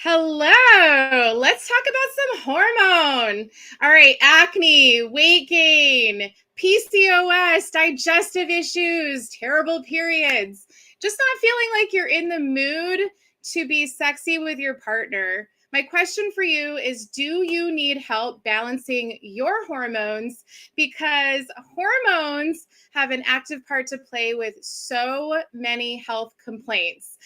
Hello. Let's talk about some hormone. All right, acne, weight gain, PCOS, digestive issues, terrible periods. Just not feeling like you're in the mood to be sexy with your partner. My question for you is, do you need help balancing your hormones? Because hormones have an active part to play with so many health complaints.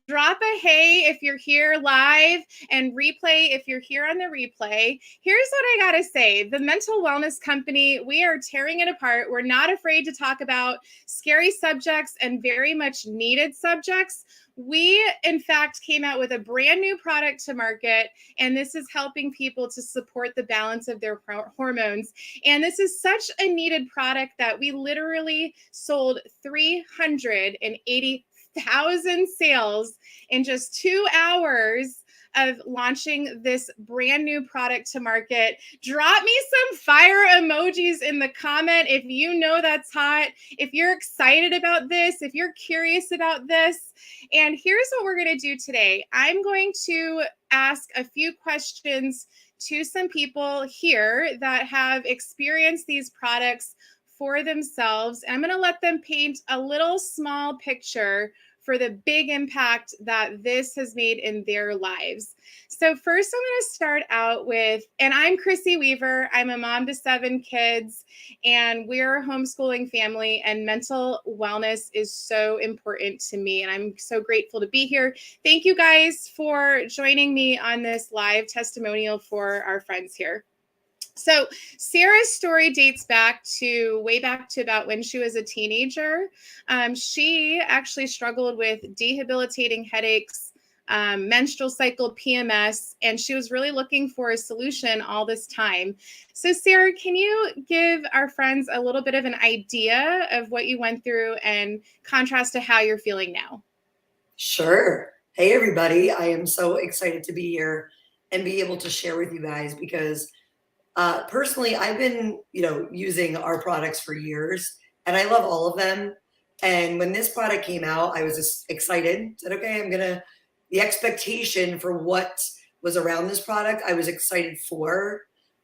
Drop a hey if you're here live and replay if you're here on the replay. Here's what I got to say. The Mental Wellness Company, we are tearing it apart. We're not afraid to talk about scary subjects and very much needed subjects. We, in fact, came out with a brand new product to market, and this is helping people to support the balance of their hormones. And this is such a needed product that we literally sold 380,000 sales in just 2 hours of launching this brand new product to market. Drop me some fire emojis in the comment if you know that's hot, if you're excited about this, if you're curious about this. And here's what we're going to do today. I'm going to ask a few questions to some people here that have experienced these products for themselves. And I'm going to let them paint a little small picture for the big impact that this has made in their lives. So first I'm going to start out with, and I'm Chrissy Weaver. I'm a mom to 7 kids, and we're a homeschooling family, and mental wellness is so important to me. And I'm so grateful to be here. Thank you guys for joining me on this live testimonial for our friends here. So Sarah's story dates way back to about when she was a teenager. She actually struggled with debilitating headaches, menstrual cycle PMS, and she was really looking for a solution all this time. So Sarah, can you give our friends a little bit of an idea of what you went through and contrast to how you're feeling now? Sure. Hey, everybody. I am so excited to be here and be able to share with you guys because personally, I've been, using our products for years and I love all of them. And when this product came out, I was just excited, said, okay, the expectation for what was around this product, I was excited for.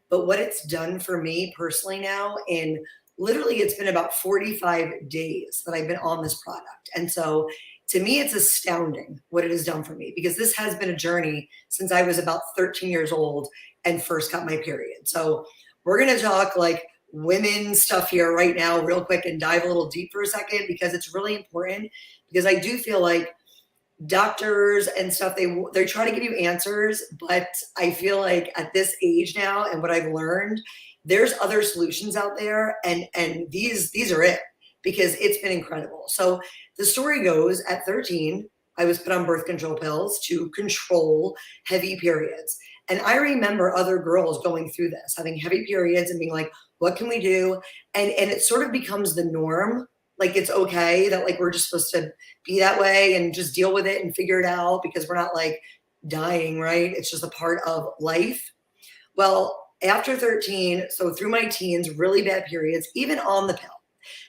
But what it's done for me personally now, and literally it's been about 45 days that I've been on this product. And so to me, it's astounding what it has done for me because this has been a journey since I was about 13 years old and first got my period. So we're going to talk like women stuff here right now real quick and dive a little deep for a second because it's really important, because I do feel like doctors and stuff, they try to give you answers, but I feel like at this age now and what I've learned, there's other solutions out there, and these are it, because it's been incredible. So the story goes, at 13, I was put on birth control pills to control heavy periods. And I remember other girls going through this, having heavy periods and being like, what can we do? And it sort of becomes the norm. Like, it's okay that like we're just supposed to be that way and just deal with it and figure it out because we're not like dying, right? It's just a part of life. Well, after 13, so through my teens, really bad periods, even on the pill.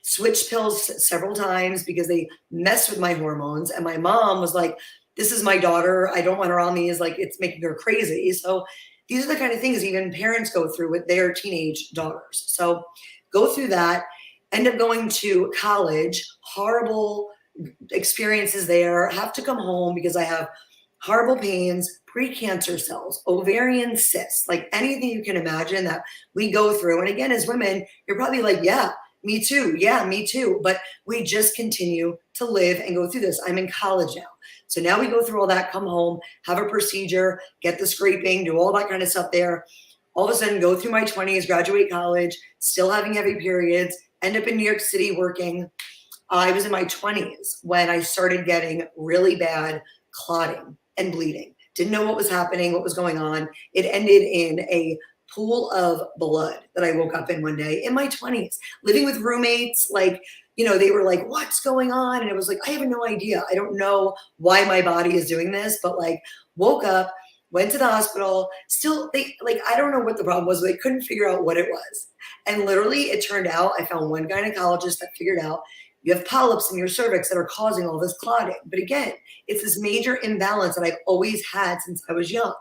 Switched pills several times because they messed with my hormones. And my mom was like, this is my daughter. I don't want her on these. Like, it's making her crazy. So these are the kind of things even parents go through with their teenage daughters. So go through that, end up going to college, horrible experiences there, have to come home because I have horrible pains, precancer cells, ovarian cysts, like anything you can imagine that we go through. And again, as women, you're probably like, yeah, me too. Yeah, me too. But we just continue to live and go through this. I'm in college now. So now we go through all that, come home, have a procedure, get the scraping, do all that kind of stuff there. All of a sudden go through my 20s, graduate college, still having heavy periods, end up in New York City working. I was in my 20s when I started getting really bad clotting and bleeding. Didn't know what was happening, what was going on. It ended in a pool of blood that I woke up in one day in my 20s, living with roommates. Like, they were like, what's going on? And it was like, I have no idea. I don't know why my body is doing this, but like woke up, went to the hospital. Still, I don't know what the problem was, but they couldn't figure out what it was. And literally it turned out, I found one gynecologist that figured out You have polyps in your cervix that are causing all this clotting. But again, it's this major imbalance that I've always had since I was young.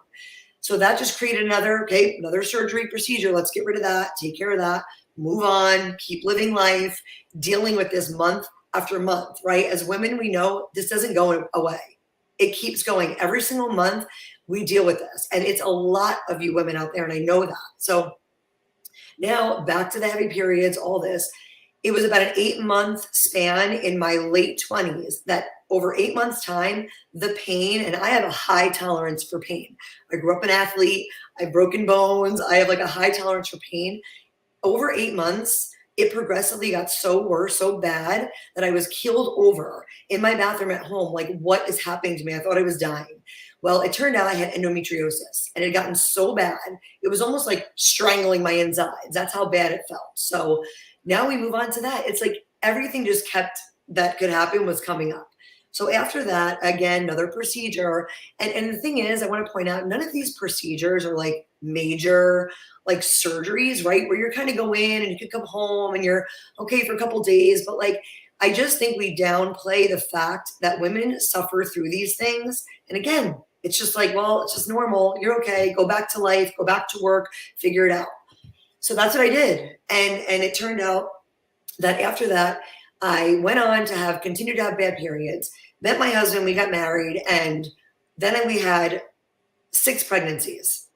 So that just created another surgery procedure. Let's get rid of that, take care of that, move on, keep living life, dealing with this month after month, right? As women, we know this doesn't go away. It keeps going. Every single month we deal with this. And it's a lot of you women out there, and I know that. So now back to the heavy periods, all this. It was about an 8-month span in my late 20s that over 8 months time, the pain, and I have a high tolerance for pain. I grew up an athlete. I have broken bones. I have like a high tolerance for pain. Over 8 months, it progressively got so worse, so bad that I was keeled over in my bathroom at home. Like, what is happening to me? I thought I was dying. Well, it turned out I had endometriosis, and it had gotten so bad, it was almost like strangling my insides. That's how bad it felt. So now we move on to that. It's like everything just kept that could happen was coming up. So after that, again, another procedure. And the thing is, I want to point out, none of these procedures are like major like surgeries, right? Where you're kind of go in and you can come home and you're okay for a couple days. But like, I just think we downplay the fact that women suffer through these things. And again, it's just like, well, it's just normal. You're okay. Go back to life, go back to work, figure it out. So that's what I did. And it turned out that after that, I went on to continue to have bad periods, met my husband, we got married, and then we had 6 pregnancies,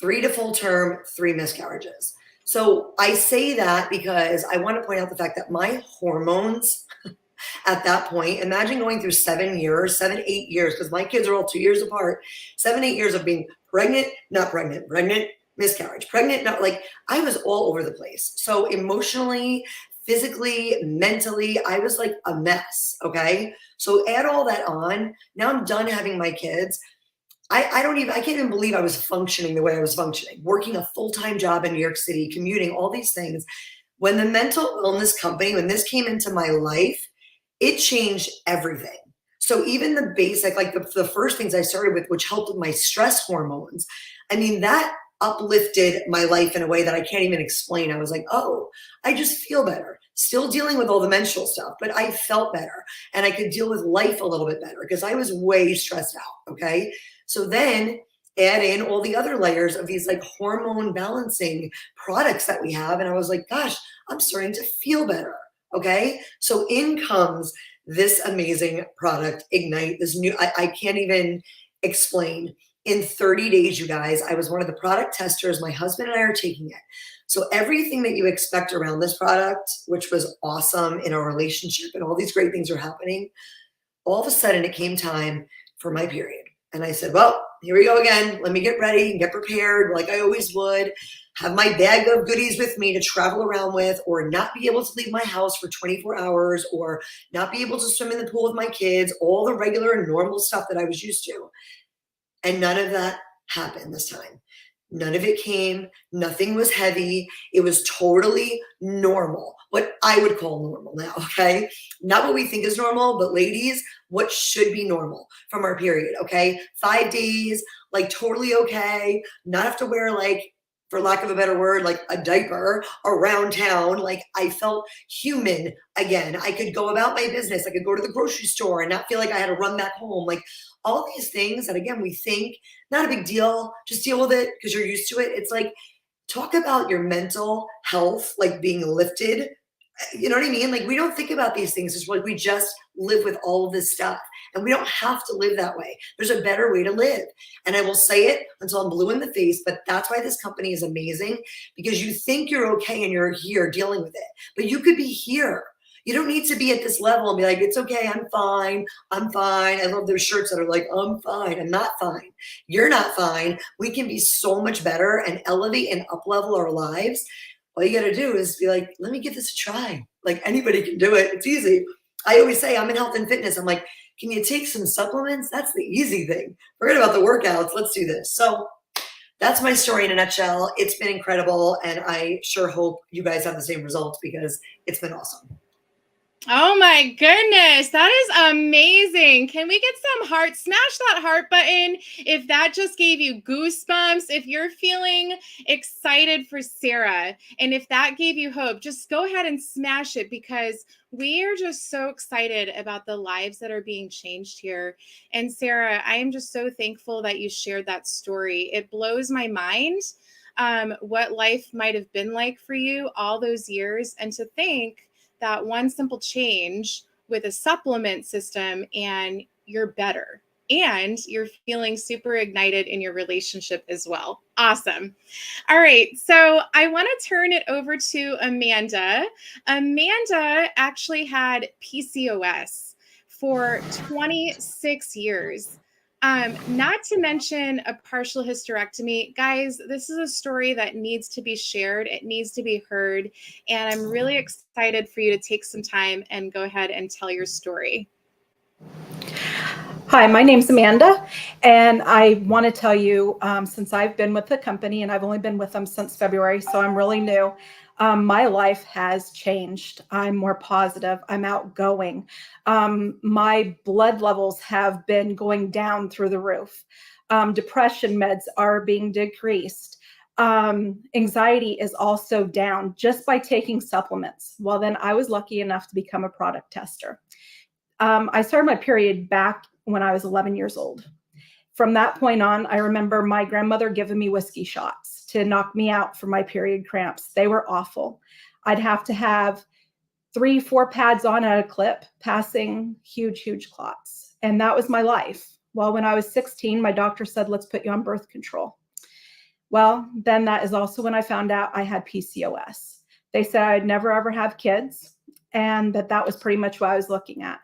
3 to full term, 3 miscarriages. So I say that because I want to point out the fact that my hormones at that point, imagine going through 7 years, 7, 8 years, because my kids are all 2 years apart, 7, 8 years of being pregnant, not pregnant, pregnant, miscarriage, pregnant, not like I was all over the place. So emotionally, physically, mentally, I was like a mess. Okay. So add all that on. Now I'm done having my kids. I can't even believe I was functioning the way I was functioning, working a full-time job in New York City, commuting, all these things. When the mental illness company, when this came into my life, it changed everything. So even the basic, like the first things I started with, which helped with my stress hormones, I mean, that uplifted my life in a way that I can't even explain. I was like, oh, I just feel better. Still dealing with all the menstrual stuff, but I felt better and I could deal with life a little bit better because I was way stressed out. Okay. So then add in all the other layers of these like hormone balancing products that we have. And I was like, gosh, I'm starting to feel better. Okay. So in comes this amazing product, Ignite, this new, I can't even explain. In 30 days, you guys, I was one of the product testers. My husband and I are taking it. So everything that you expect around this product, which was awesome in our relationship and all these great things are happening, all of a sudden it came time for my period. And I said, well, here we go again. Let me get ready and get prepared like I always would. Have my bag of goodies with me to travel around with, or not be able to leave my house for 24 hours, or not be able to swim in the pool with my kids, all the regular and normal stuff that I was used to. And none of that happened this time. None of it came. Nothing was heavy. It was totally normal, what I would call normal now, okay? Not what we think is normal, but ladies, what should be normal from our period, okay? 5 days, like totally okay. Not have to wear like, for lack of a better word, like a diaper around town. Like I felt human again. I could go about my business. I could go to the grocery store and not feel like I had to run back home. Like all these things that, again, we think not a big deal, just deal with it because you're used to it. It's like, talk about your mental health, like being lifted. You know what I mean? Like we don't think about these things. It's like we just live with all of this stuff and we don't have to live that way. There's a better way to live. And I will say it until I'm blue in the face, but that's why this company is amazing, because you think you're okay and you're here dealing with it, but you could be here. You don't need to be at this level and be like, it's okay, I'm fine, I'm fine. I love those shirts that are like, I'm fine, I'm not fine. You're not fine. We can be so much better and elevate and up-level our lives. All you got to do is be like, let me give this a try. Like anybody can do it. It's easy. I always say I'm in health and fitness. I'm like, can you take some supplements? That's the easy thing. Forget about the workouts. Let's do this. So that's my story in a nutshell. It's been incredible. And I sure hope you guys have the same results because it's been awesome. Oh my goodness, that is amazing. Can we get some heart? Smash that heart button if that just gave you goosebumps. If you're feeling excited for Sarah and if that gave you hope, just go ahead and smash it, because We are just so excited about the lives that are being changed here. And Sarah, I am just so thankful that you shared that story. It blows my mind what life might have been like for you all those years. And to think that one simple change with a supplement system and you're better and you're feeling super ignited in your relationship as well. Awesome. All right, so I want to turn it over to Amanda. Amanda actually had PCOS for 26 years. Not to mention a partial hysterectomy. Guys, this is a story that needs to be shared. It needs to be heard. And I'm really excited for you to take some time and go ahead and tell your story. Hi, my name's Amanda, and I want to tell you, since I've been with the company, and I've only been with them since February, so I'm really new, my life has changed. I'm more positive. I'm outgoing. My blood levels have been going down through the roof. Depression meds are being decreased. Anxiety is also down just by taking supplements. Well, then I was lucky enough to become a product tester. I started my period back when I was 11 years old. From that point on, I remember my grandmother giving me whiskey shots to knock me out for my period cramps. They were awful. I'd have to have 3-4 pads on at a clip, passing huge, huge clots. And that was my life. Well, when I was 16, my doctor said, let's put you on birth control. Well, then that is also when I found out I had PCOS. They said I'd never, ever have kids, and that was pretty much what I was looking at.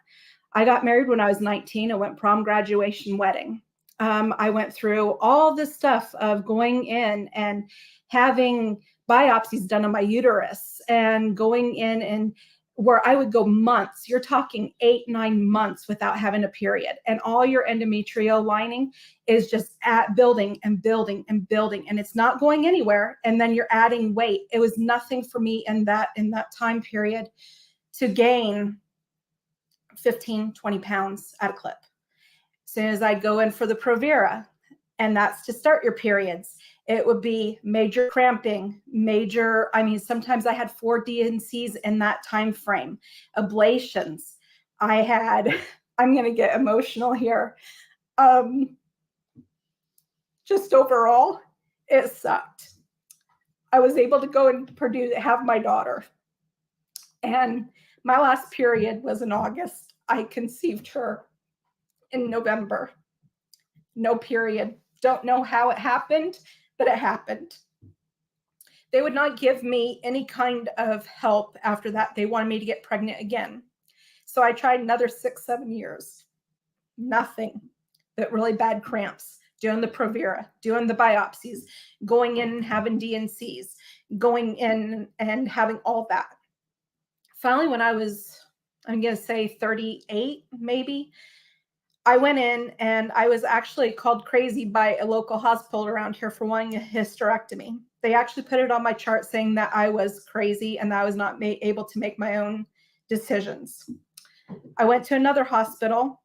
I got married when I was 19. I went prom, graduation, wedding. I went through all this stuff of going in and having biopsies done on my uterus and going in and where I would go months. You're talking 8-9 months without having a period. And all your endometrial lining is just building and building and building. And it's not going anywhere. And then you're adding weight. It was nothing for me in that time period to gain 15, 20 pounds at a clip. As soon as I'd go in for the Provera, and that's to start your periods, it would be major cramping, sometimes I had 4 DNCs in that time frame, ablations. I'm going to get emotional here. Just overall, it sucked. I was able to go and have my daughter. And my last period was in August. I conceived her in November. No period. Don't know how it happened, but it happened. They would not give me any kind of help after that. They wanted me to get pregnant again. So I tried another 6-7 years. Nothing but really bad cramps, doing the Provera, doing the biopsies, going in and having DNCs, going in and having all that. Finally, when I was, I'm going to say 38, maybe, I went in and I was actually called crazy by a local hospital around here for wanting a hysterectomy. They actually put it on my chart saying that I was crazy and that I was not able to make my own decisions. I went to another hospital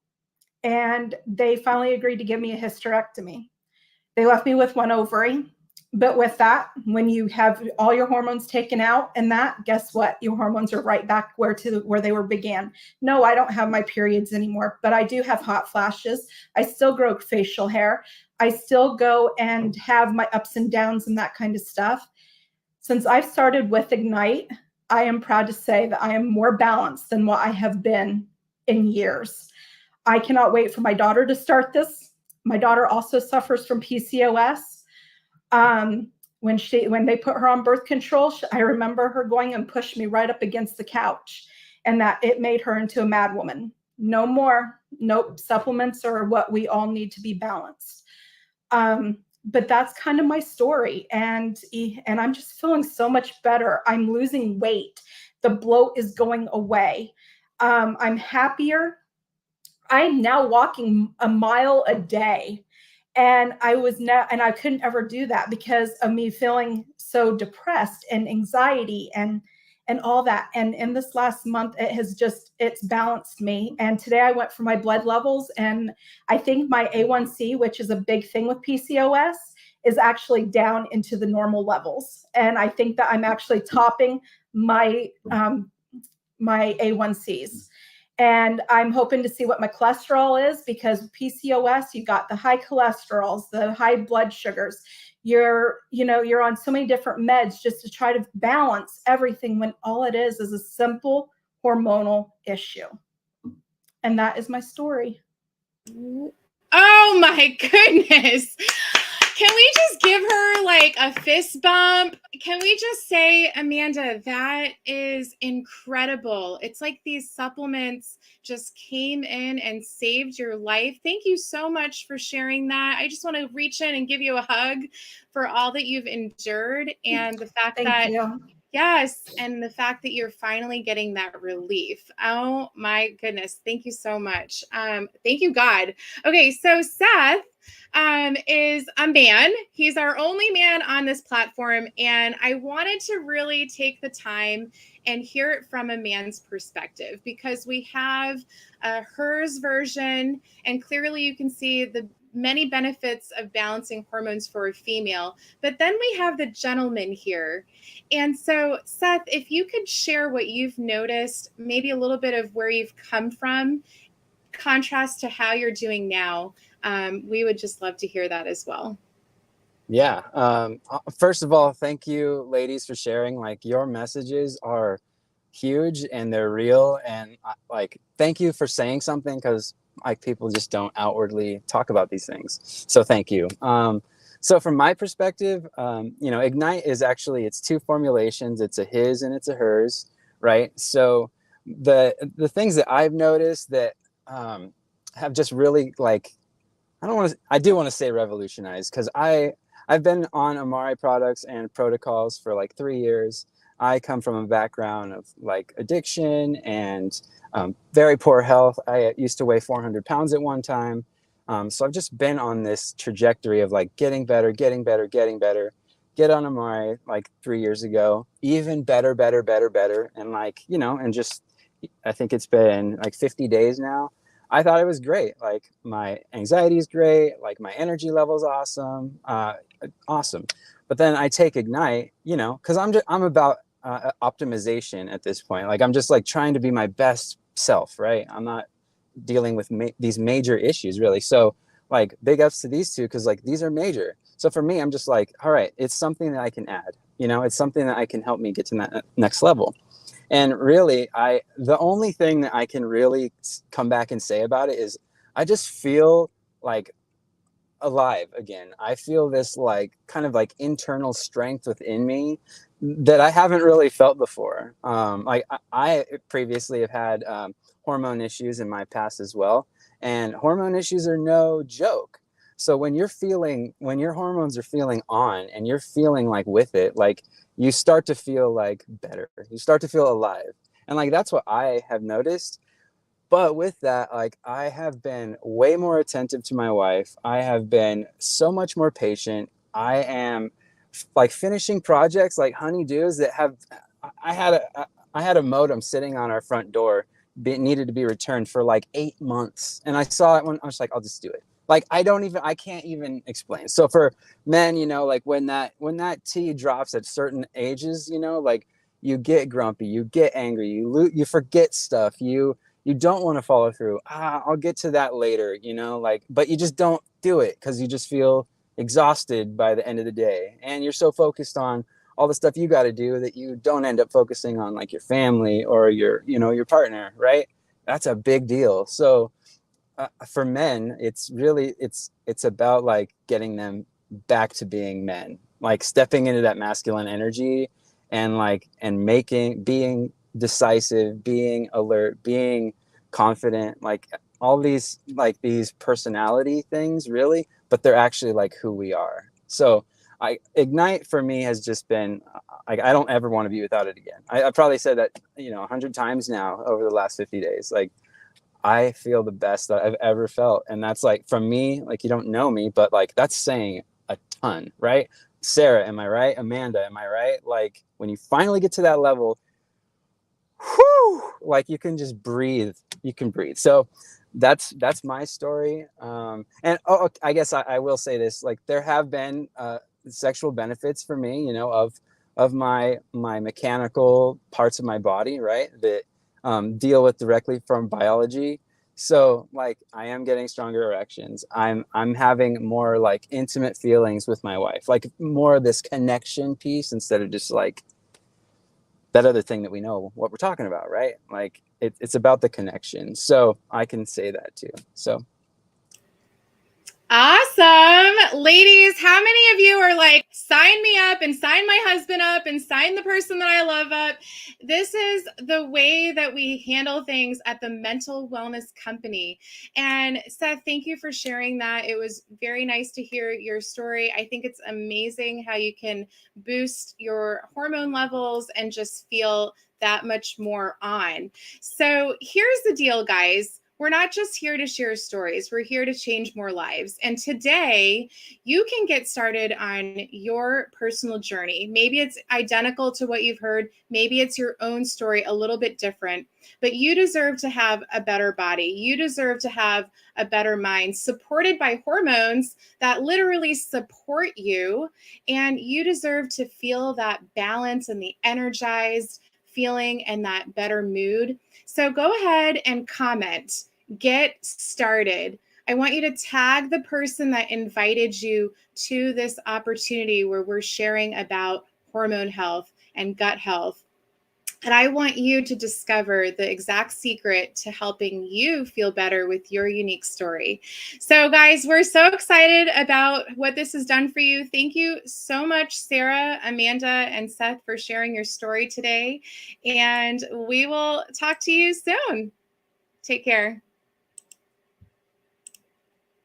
and they finally agreed to give me a hysterectomy. They left me with 1 ovary. But with that, when you have all your hormones taken out and that, guess what? Your hormones are right back where they were began. No, I don't have my periods anymore, but I do have hot flashes. I still grow facial hair. I still go and have my ups and downs and that kind of stuff. Since I've started with Ignite, I am proud to say that I am more balanced than what I have been in years. I cannot wait for my daughter to start this. My daughter also suffers from PCOS. When they put her on birth control, I remember her going and pushed me right up against the couch, and that it made her into a mad woman. No more. Nope. Supplements are what we all need to be balanced. But that's kind of my story. And I'm just feeling so much better. I'm losing weight. The bloat is going away. I'm happier. I'm now walking a mile a day. And I couldn't ever do that because of me feeling so depressed and anxiety and all that. And in this last month, it's balanced me. And today I went for my blood levels, and I think my A1C, which is a big thing with PCOS, is actually down into the normal levels. And I think that I'm actually topping my my A1Cs. And I'm hoping to see what my cholesterol is, because PCOS, you got the high cholesterols, the high blood sugars. You're on so many different meds just to try to balance everything, when all it is a simple hormonal issue. And that is my story. Oh my goodness. Can we just give her like a fist bump? Can we just say, Amanda, that is incredible. It's like these supplements just came in and saved your life. Thank you so much for sharing that. I just want to reach in and give you a hug for all that you've endured, and the fact Thank you. Yes, and the fact that you're finally getting that relief. Oh my goodness. Thank you so much. Thank you, God. Okay, so Seth is a man. He's our only man on this platform, and I wanted to really take the time and hear it from a man's perspective, because we have a hers version, and clearly you can see the many benefits of balancing hormones for a female. But then we have the gentleman here. And so, Seth, if you could share what you've noticed, maybe a little bit of where you've come from, contrast to how you're doing now, we would just love to hear that as well. Yeah. First of all, thank you, ladies, for sharing. Like, your messages are huge and they're real. And like, thank you for saying something, because like people just don't outwardly talk about these things. So thank you. So from my perspective, Ignite is actually, it's two formulations. It's a his and it's a hers, right? So the things that I've noticed that have just really, like, I do want to say revolutionized, because I've been on Amari products and protocols for like 3 years. I come from a background of like addiction and very poor health. I used to weigh 400 pounds at one time. So I've just been on this trajectory of like getting better. Get on Amari like 3 years ago, even better. And like, and just, I think it's been like 50 days now. I thought it was great. Like, my anxiety is great. Like, my energy level is awesome. Awesome. But then I take Ignite, because I'm about optimization at this point. Like, I'm just like trying to be my best self, right? I'm not dealing with these major issues, really. So like, big ups to these two, because like these are major. So for me, I'm just like, all right, it's something that I can add. It's something that I can help me get to that next level. And really, the only thing that I can really come back and say about it is I just feel like alive again. I feel this like kind of like internal strength within me that I haven't really felt before. Like, I previously have had hormone issues in my past as well. And hormone issues are no joke. So when your hormones are feeling on and you're feeling like with it, like, you start to feel like better. You start to feel alive. And like, that's what I have noticed. But with that, like, I have been way more attentive to my wife. I have been so much more patient. I am like finishing projects like honeydews that I had a modem sitting on our front door, needed to be returned for like 8 months. And I saw it when I was like, I'll just do it. Like, I can't even explain. So for men, like when that T drops at certain ages, like, you get grumpy, you get angry, you forget stuff, you don't want to follow through. I'll get to that later, like, but you just don't do it because you just feel exhausted by the end of the day. And you're so focused on all the stuff you got to do that you don't end up focusing on like your family or your partner, right? That's a big deal. So for men, it's really, it's about like getting them back to being men, like stepping into that masculine energy and being decisive, being alert, being confident, like all these personality things, really, but they're actually like who we are. So Ignite for me has just been like, I don't ever want to be without it again. I probably said that 100 times now over the last 50 days. Like, I feel the best that I've ever felt. And that's like, from me, like, you don't know me, but like, that's saying a ton, right? Sarah, am I right? Amanda, am I right? Like, when you finally get to that level, whew, like, you can just breathe. You can breathe. So that's my story. And I guess I will say this, like, there have been sexual benefits for me, of my mechanical parts of my body, right? deal with directly from biology. So like I am getting stronger erections. I'm having more like intimate feelings with my wife, like more of this connection piece instead of just like that other thing that we know what we're talking about, right? Like it's about the connection. So I can say that too. So awesome. Ladies, how many of you are like, sign me up and sign my husband up and sign the person that I love up? This is the way that we handle things at the Mental Wellness Company. And Seth, thank you for sharing that. It was very nice to hear your story. I think it's amazing how you can boost your hormone levels and just feel that much more on. So here's the deal, guys. We're not just here to share stories. We're here to change more lives. And today, you can get started on your personal journey. Maybe it's identical to what you've heard. Maybe it's your own story, a little bit different. But you deserve to have a better body. You deserve to have a better mind, supported by hormones that literally support you. And you deserve to feel that balance and the energized feeling and that better mood. So go ahead and comment, get started. I want you to tag the person that invited you to this opportunity where we're sharing about hormone health and gut health. And I want you to discover the exact secret to helping you feel better with your unique story. So, guys, we're so excited about what this has done for you. Thank you so much, Sarah, Amanda, and Seth, for sharing your story today. And we will talk to you soon. Take care.